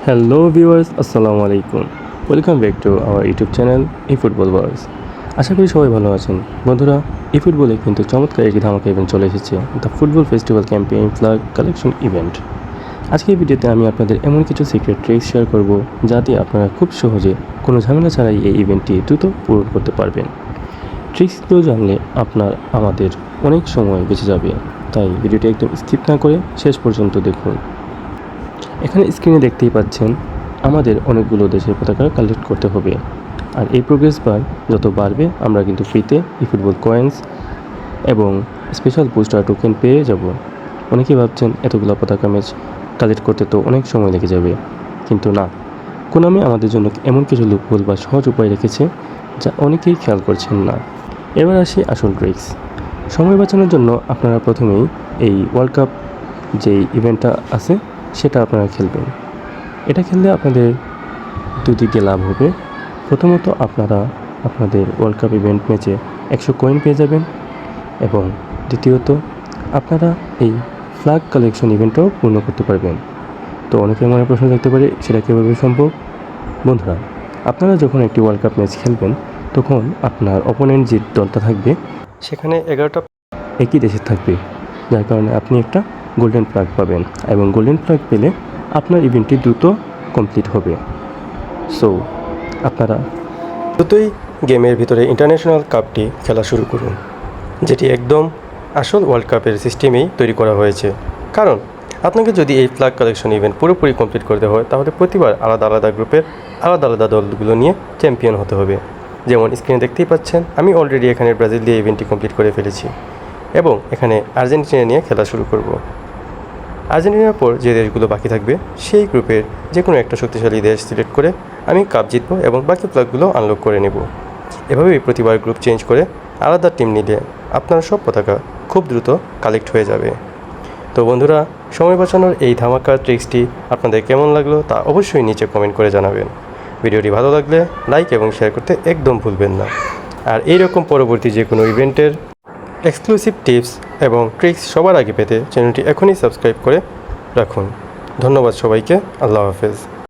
Hello viewers, আসসালামু আলাইকুম। Welcome back to our YouTube channel football wars. আশা করি সবাই ভালো আছেন। বন্ধুরা, ফুটবলে কিন্তু চমৎকার একটি ধামাকা ইভেন্ট চলে এসেছে, the football festival campaign flag collection event. আজকের ভিডিওতে আমি আপনাদের এমন কিছু সিক্রেট ট্রিক্স শেয়ার করব যাতে আপনারা খুব সহজে কোনো ঝামেলা ছাড়াই এই ইভেন্টটি দ্রুত পূরণ করতে পারবেন। ট্রিক্সগুলো জানলে আমাদের অনেক সময় বেঁচে যাবে, তাই ভিডিওটি একদম স্কিপ না করে শেষ পর্যন্ত দেখুন। এখানে স্ক্রিনে দেখতেই পাচ্ছেন আমাদের অনেকগুলো দেশের পতাকা কালেক্ট করতে হবে, আর এই প্রোগ্রেস বার যত বাড়বে আমরা কিন্তু ফ্রিতে ফুটবল কয়েন্স এবং স্পেশাল বুস্টার টোকেন পেয়ে যাব। অনেকেই ভাবছেন এতগুলো পতাকা ম্যাচ কালেক্ট করতে তো অনেক সময় লেগে যাবে, কিন্তু না, কোনামি আমাদের জন্য এমন কিছু লুপহোল বা সহজ উপায় রেখেছে যা অনেকেই খেয়াল করছেন না। এবার আসি আসল ট্রিক্স। সময় বাঁচানোর জন্য আপনারা প্রথমেই এই ওয়ার্ল্ড কাপ যে ইভেন্টটা আছে সেটা আপনারা খেলবেন। এটা খেললে আপনাদের দুদিক দিয়ে লাভ হবে। প্রথমত আপনারা আপনাদের ওয়ার্ল্ড কাপ ইভেন্ট ম্যাচে 100 কয়েন পেয়ে যাবেন, এবং দ্বিতীয়ত আপনারা এই ফ্ল্যাগ কালেকশন ইভেন্টটাও পূর্ণ করতে পারবেন। তো অনেকের মনে প্রশ্ন থাকতে পারে, সেটা কীভাবে সম্ভব? বন্ধুরা, আপনারা যখন একটি ওয়ার্ল্ড কাপ ম্যাচ খেলবেন তখন আপনার অপোনেন্ট যে দলটা থাকবে সেখানে 11টা একই দেশের থাকবে, যার কারণে আপনি একটা গোল্ডেন ফ্ল্যাগ পাবেন, এবং গোল্ডেন ফ্ল্যাগ পেলে আপনার ইভেন্টটি দ্রুত কমপ্লিট হবে। সো আপনারা দ্রুতই গেমের ভিতরে ইন্টারন্যাশনাল কাপটি খেলা শুরু করুন, যেটি একদম আসল ওয়ার্ল্ড কাপের সিস্টেমেই তৈরি করা হয়েছে। কারণ আপনাকে যদি এই ফ্ল্যাগ কালেকশন ইভেন্ট পুরোপুরি কমপ্লিট করতে হয়, তাহলে প্রতিবার আলাদা আলাদা গ্রুপের আলাদা আলাদা দলগুলো নিয়ে চ্যাম্পিয়ন হতে হবে। যেমন স্ক্রিনে দেখতেই পাচ্ছেন, আমি অলরেডি এখানে ব্রাজিল দিয়ে ইভেন্টটি কমপ্লিট করে ফেলেছি, এবং এখানে আর্জেন্টিনা নিয়ে খেলা শুরু করব। আর্জেন্টিনার পর যে দেশগুলো বাকি থাকবে সেই গ্রুপের যে কোনো একটা শক্তিশালী দেশ সিলেক্ট করে আমি কাপ জিতবো এবং বাকি ফ্ল্যাগগুলো আনলক করে নেব। এভাবেই প্রতিবার গ্রুপ চেঞ্জ করে আলাদা টিম নিলে আপনার সব পতাকা খুব দ্রুত কালেক্ট হয়ে যাবে। তো বন্ধুরা, সময় বাঁচানোর এই ধামাকা ট্রিক্সটি আপনাদের কেমন লাগলো তা অবশ্যই নিচে কমেন্ট করে জানাবেন। ভিডিওটি ভালো লাগলে লাইক এবং শেয়ার করতে একদম ভুলবেন না। আর এইরকম পরবর্তী যে কোনো ইভেন্টের এক্সক্লুসিভ টিপস এবং ট্রিক্স সবার আগে পেতে চ্যানেলটি এখনই সাবস্ক্রাইব করে রাখুন। ধন্যবাদ সবাইকে। আল্লাহ হাফেজ।